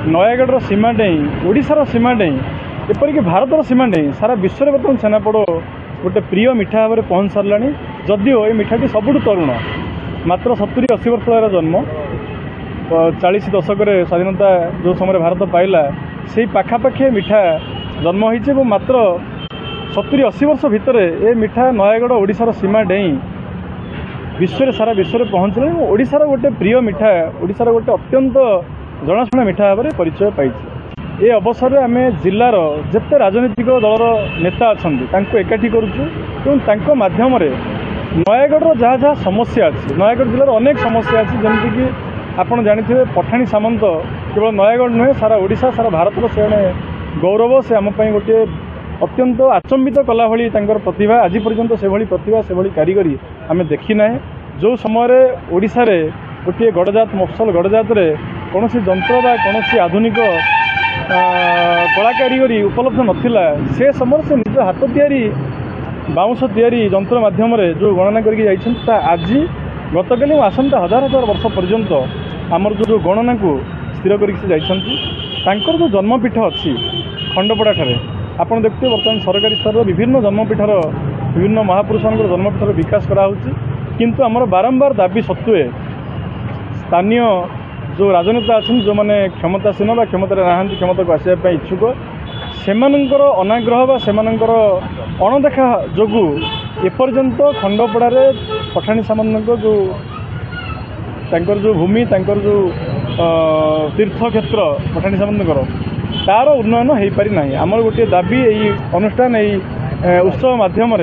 नयागढ़ सीमा डेई ओडिशार सीमा डेई एपरिक भारतर सीमा डेई सारा विश्व में बर्तमान छेनापोड़ गोटे प्रिय मिठा भाव में पहुँच सारा जदिओ ये मिठाटी सबुठ तरुण मात्र 70-80 वर्ष जन्म 40 दशक स्वाधीनता जो समय भारत पाइला से पाखापाखि मिठा जन्म हो मात्र 70-80 वर्ष भितर ये मिठा नयागढ़ ओडिशार सीमा डेई विश्व सारा विश्व में पहुँचले ओडिशार गोटे प्रिय मिठा ओडिशार गोटे अत्यंत जनाशुना मिठा भाव में परिचय पाई। ये अवसर में आम जिलार जिते राजनीतिक दलर नेता अच्छा एकाठी करूँ माध्यम नयागढ़ जहाँ जहाँ समस्या अच्छी नयागढ़ जिलार अनेक समस्या अच्छी जमीक आपड़ जानी पठाणी सामंत केवल नयागढ़ नुहे सारा ओडिशा सारा भारत से गौरव से आम गोटे अत्यंत आचंबित कला भली प्रतिभा आज पर्यंत से भली प्रतिभा से भली कारीगरी आम देखी ना जो समय ओडिशा रे गोटे गड़जात मफसल गड़जात कौन जंत्र बा कौन आधुनिक कला कारीगरी उपलब्ध नथिला से समय से निज हाथ तैयारी बाउंश तैयारी जंत्र माध्यम जो गणना करके आज गतकाली आसंता हजार हजार वर्ष पर्यंत आमर जो गणना को स्थिर कर जो जन्मपीठ अच्छी खंडपड़ा ठारे आपड़ देखते बर्तमान सरकारी स्तर विभिन्न जन्मपीठर विभिन्न महापुरुषों जन्मपीठर विकास कराऊँच किंतु आमर बारंबार दाबी सत्वे स्थानीय जो राजनेता अच्छा जो मैंने क्षमतासीन बा क्षमता ना क्षमता को आसवाई इच्छुक से अनाग्रह बा से अणदेखा जो एपर्यंत खंडपड़ारे पठाणी सामंत जो भूमि जो तीर्थक्षेत्र पठाणी सामंत तार उन्नयन हो पारि ना आमर गोटे दाबी यही अनुष्ठान यही उत्सव माध्यम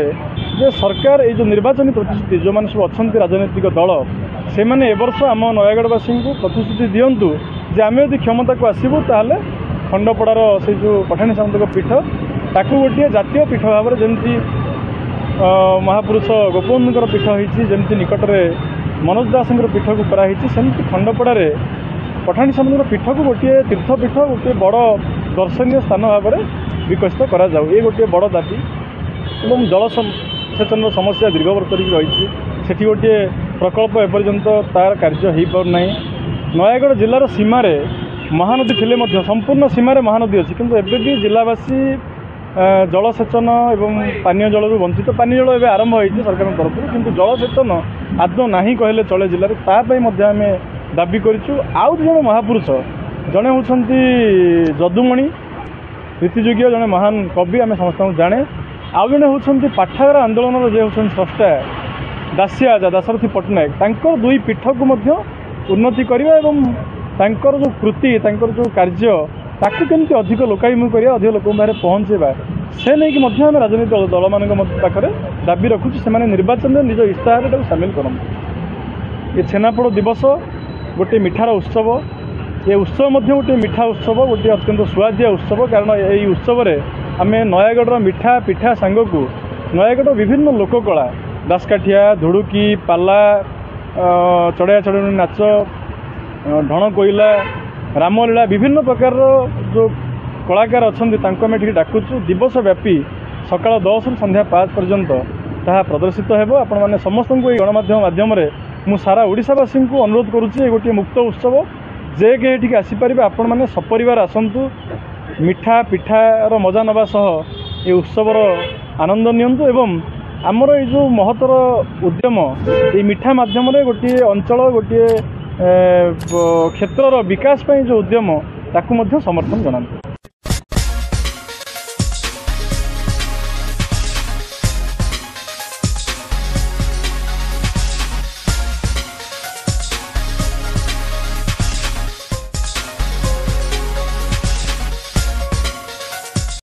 जे सरकार ये जो निर्वाचन प्रतिश्रुति जो मैंने सब अच्छा राजनीतिक दल से मैंने एवर्ष आम नयागढ़वासी को प्रतिश्रुति दिंतु जे आम यदि क्षमता को आसबू ताहले खंडपड़ार से जो पठाणी सामंत पीठ ताकू गोटे जातीय पीठ भाव में जमी महापुरुष गोपबंधुर पीठ होती निकट में मनोज दास पीठ को कराई सेमती खंडपड़ारे पठाणी सामंत पीठ को गोटे तीर्थपीठ गोटे बड़ दर्शनीय स्थान भाव में विकसित करा जाऊ ये गोटे बड़ दाबी एवं जलसेचन समस्या दीर्घ वर्ष रही सेठी गोटे प्रकल्प एपर्यंत तार कार्य हो पारना नयागढ़ जिलार सीमार महानदी थिले संपूर्ण सीमार महानदी अच्छी किंतु एबे भी जिलावासी जलसेचन एवं पानीय जल वंचित पानीय जल एवं आरंभ होती सरकार तरफ किंतु जलसेचन आदौ ना कहले चले जिले में आम दाबी करूँ आउ जन महापुरुष जड़े होती जदुमणि रीतियोग्य जड़े महान कवि आम समस्त जाने आउ जड़े होती पाठागार आंदोलन जे होती स्रष्टा दासी आजा दाशरथी पट्टनायक दुई पीठ को उन्नति करवा एवं जो कृति जो कार्य ताकू केमती अधिक लोकाभिमुख करा अधिक लोक पाखे पहुँचेबा से नहीं कि आम राजनीतिक दल मान पाखे दाबी रखुँ से निर्वाचन में निज इस्ताहार सामिल करूँ ये छेनापोड़ दिवस गोटे मिठार उत्सव ये उत्सव गोटे मिठा उत्सव गोटे अत्यंत सुआदिया उत्सव कारण यही उत्सव आम नयागढ़ मिठा पिठा सांग को नयागढ़ विभिन्न लोककला दासकाठिया धुड़ुकी पाला चढ़िया चढ़ी नाच ढण कोईला रामलीला विभिन्न प्रकार जो कलाकार अच्छा डाकुचु दिवस व्यापी सकाल 10 रु संध्या 5 पर्यंत ताहा प्रदर्शित हेबो आपण माने समस्त को गणमाध्यम माध्यम मु सारा ओडिशावासी को अनुरोध करुच्ची गोटे मुक्त उत्सव जे के ये आसीपारे आपण मैंने सपरिवार आसतु मिठा पिठार मजा नवा सह ये उत्सवर आनंद नियंतु एवं आमर ये जो महतर उद्यम ये मिठा माध्यम गोटे अंचल गोटे क्षेत्रर विकास जो उद्यम ताकू समर्थन जनातु।